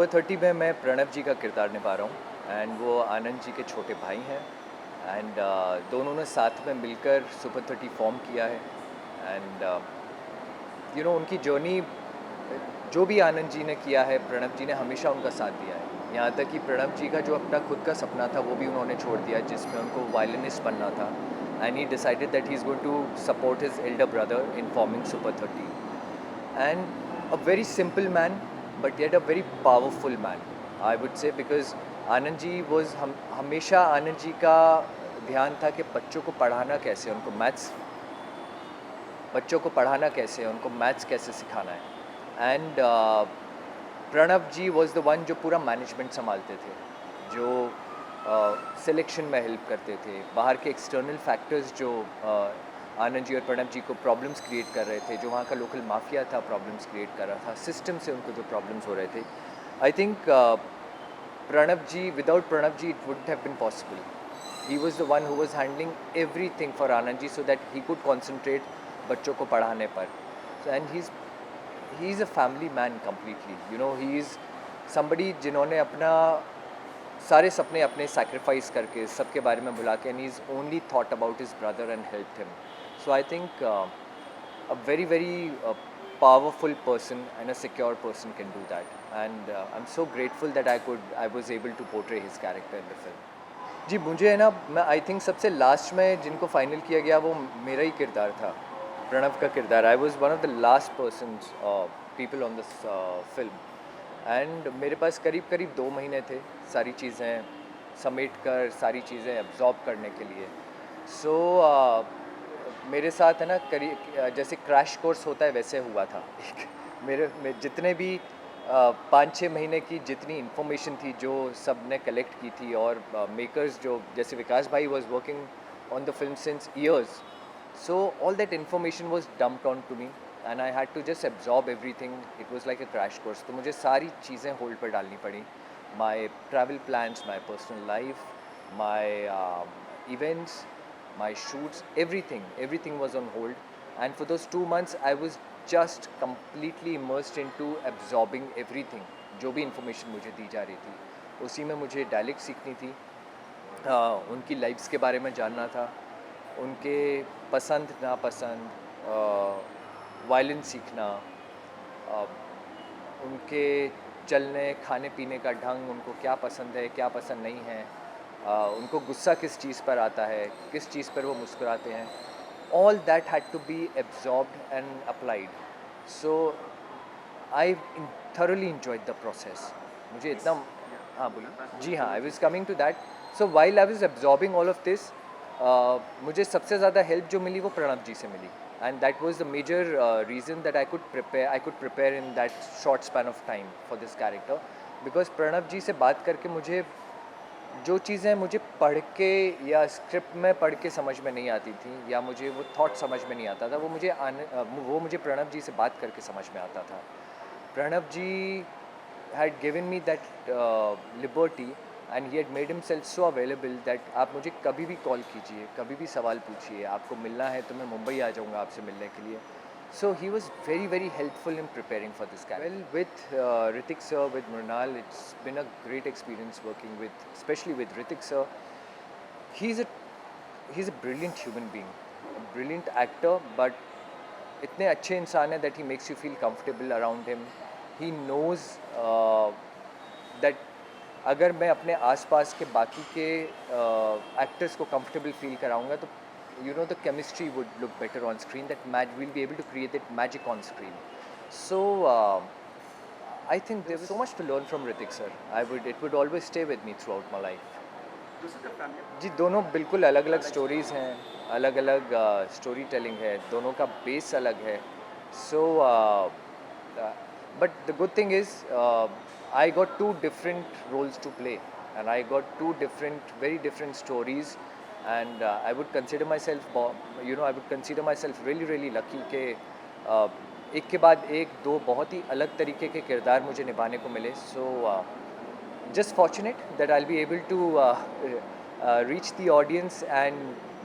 Super 30 में मैं प्रणव जी का किरदार निभा रहा हूँ एंड वो आनंद जी के छोटे भाई हैं एंड दोनों ने साथ में मिलकर सुपर 30 फॉर्म किया है एंड उनकी जर्नी जो भी आनंद जी ने किया है प्रणव जी ने हमेशा उनका साथ दिया है। यहाँ तक कि प्रणव जी का जो अपना खुद का सपना था वो भी उन्होंने छोड़ दिया जिसमें उनको वायलिनिस्ट बनना था and he decided that he is going to support his elder brother in forming Super 30 and a very simple man but yet a very powerful man, I would say, because Anand ji was हमेशा आनंद जी का ध्यान था कि बच्चों को पढ़ाना कैसे, उनको मैथ्स बच्चों को पढ़ाना कैसे, उनको मैथ्स कैसे सिखाना है and Pranav ji was the one जो पूरा मैनेजमेंट संभालते थे, जो सिलेक्शन में हेल्प करते थे, बाहर के एक्सटर्नल फैक्टर्स जो आनंद जी और प्रणव जी को प्रॉब्लम्स क्रिएट कर रहे थे, जो वहाँ का लोकल माफिया था प्रॉब्लम्स क्रिएट कर रहा था, सिस्टम से उनको जो प्रॉब्लम्स हो रहे थे। I think Pranav ji, without Pranav ji it wouldn't have been possible. He was the one who was handling everything for Anand ji so that he could concentrate बच्चों को पढ़ाने पर। And he is a family man completely, he is somebody जिन्होंने अपना सारे सपने अपने sacrifice करके सबके बारे में भुला के and he is only thought about his brother and help him. So I think a very very powerful person and a secure person can do that and I'm so grateful that I was able to portray his character in the film. जी मुझे है ना, मैं I think सबसे last में जिनको final किया गया वो मेरा ही किरदार था, प्रणव का किरदार। I was one of the last person people on this film and मेरे पास करीब करीब 2 महीने थे सारी चीज़ें समेट कर, सारी चीज़ें एब्जॉर्ब करने के लिए। सो मेरे साथ है ना करीब जैसे क्रैश कोर्स होता है वैसे हुआ था। मेरे जितने भी 5-6 महीने की जितनी इन्फॉर्मेशन थी जो सब ने कलेक्ट की थी और मेकर्स जो जैसे विकास भाई was working on the film since years, so all that information was dumped on to me and I had to just absorb everything. It was like a crash course. तो मुझे सारी चीज़ें होल्ड पर डालनी पड़ी, my travel plans, my personal life, my events, my shoots, everything was on hold, and for those 2 months I was just completely immersed into absorbing everything। जो भी information मुझे दी जा रही थी उसी में मुझे डायलेक्ट सीखनी थी, उनकी लाइफ्स के बारे में जानना था, उनके पसंद नापसंद, वायलिन सीखना, उनके चलने खाने पीने का ढंग, उनको क्या पसंद है क्या पसंद नहीं है, उनको गुस्सा किस चीज़ पर आता है, किस चीज़ पर वो मुस्कुराते हैं। All that had to be absorbed and applied. So I thoroughly enjoyed the process। मुझे इतना, हाँ बोलिए। जी हाँ, I was coming to that. So while I was absorbing all of this, मुझे सबसे ज़्यादा हेल्प जो मिली वो प्रणव जी से मिली and that was the major reason that I could prepare in that short span of time for this character. Because Pranab ji से बात करके मुझे जो चीज़ें मुझे पढ़ के या स्क्रिप्ट में पढ़ के समझ में नहीं आती थी या मुझे वो थॉट समझ में नहीं आता था, वो मुझे प्रणव जी से बात करके समझ में आता था। प्रणव जी had given me that liberty and he had made himself so available that आप मुझे कभी भी कॉल कीजिए, कभी भी सवाल पूछिए, आपको मिलना है तो मैं मुंबई आ जाऊँगा आपसे मिलने के लिए। So he was very very helpful in preparing for this character. Well, with Hrithik sir, with Mrinal, it's been a great experience working with, especially with Hrithik sir. He's a he's a brilliant human being, a brilliant actor, but इतने अच्छे इंसान है that he makes you feel comfortable around him. He knows that अगर मैं अपने आसपास के बाकी के एक्टर्स को कंफर्टेबल फील कराऊंगा तो the chemistry would look better on screen, that we'll be able to create that magic on screen. So I think there was so much to learn from Hrithik sir. It would always stay with me throughout my life. जी दोनों बिल्कुल अलग अलग stories हैं, अलग अलग story telling है, दोनों का बेस अलग है। So but the good thing is I got 2 different roles to play and I got 2 different, very different stories and I would consider myself really really lucky कि एक के बाद एक 2 बहुत ही अलग तरीके के किरदार मुझे निभाने को मिले। सो just fortunate that I'll be able to reach the audience and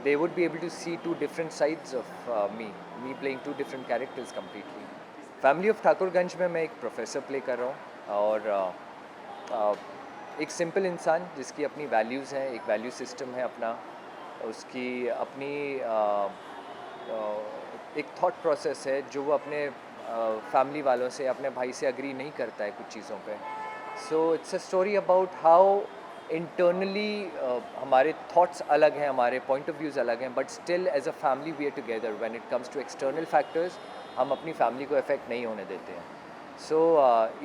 they would be able to see 2 different sides of me playing 2 different characters completely. Family of Thakurganj में मैं एक प्रोफेसर प्ले कर रहा हूँ और एक सिंपल इंसान जिसकी अपनी वैल्यूज़ हैं, एक वैल्यू सिस्टम है अपना, उसकी अपनी एक थॉट प्रोसेस है जो वो अपने फैमिली वालों से, अपने भाई से अग्री नहीं करता है कुछ चीज़ों पे। So it's a story about how internally हमारे थॉट्स अलग हैं, हमारे पॉइंट ऑफ व्यूज़ अलग हैं, but still as a family we are together when it comes to external factors. हम अपनी फैमिली को इफेक्ट नहीं होने देते हैं. So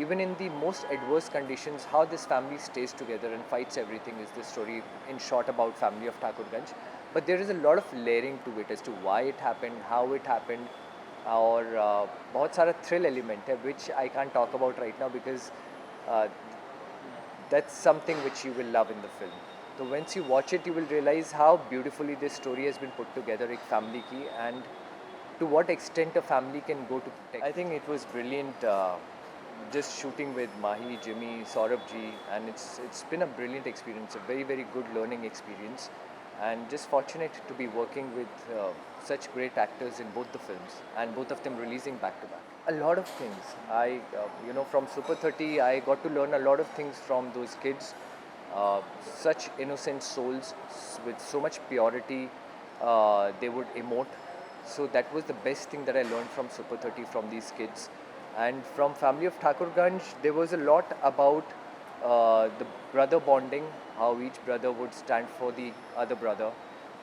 even in the most adverse conditions, how this family stays together and fights everything is the story in short about family of Thakurganj. But there is a lot of layering to it as to why it happened, how it happened, और बहुत सारा thrill element है which I can't talk about right now because uh, that's something which you will love in the film. So once you watch it, you will realize how beautifully this story has been put together, एक family की, and to what extent a family can go to protect. I think it was brilliant. Just shooting with Mahi, Jimmy, Saurabh ji, and it's been a brilliant experience, a very good learning experience, and just fortunate to be working with such great actors in both the films, and both of them releasing back to back. A lot of things. From Super 30, I got to learn a lot of things from those kids. Uh, Such innocent souls with so much purity. They would emote. So that was the best thing that I learned from Super 30 from these kids. And from Family of Thakurganj, there was a lot about the brother bonding, how each brother would stand for the other brother,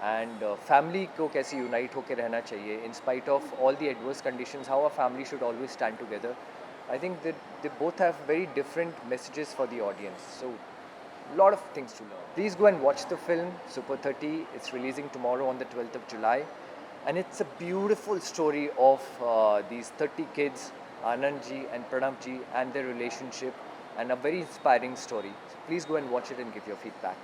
and family को कैसे unite होके रहना चाहिए in spite of all the adverse conditions, how a family should always stand together. I think that they both have very different messages for the audience. So lot of things to learn. Please go and watch the film Super 30. It's releasing tomorrow on the 12th of July. And it's a beautiful story of these 30 kids, Anand ji and Pranab ji, and their relationship, and a very inspiring story. So please go and watch it and give your feedback.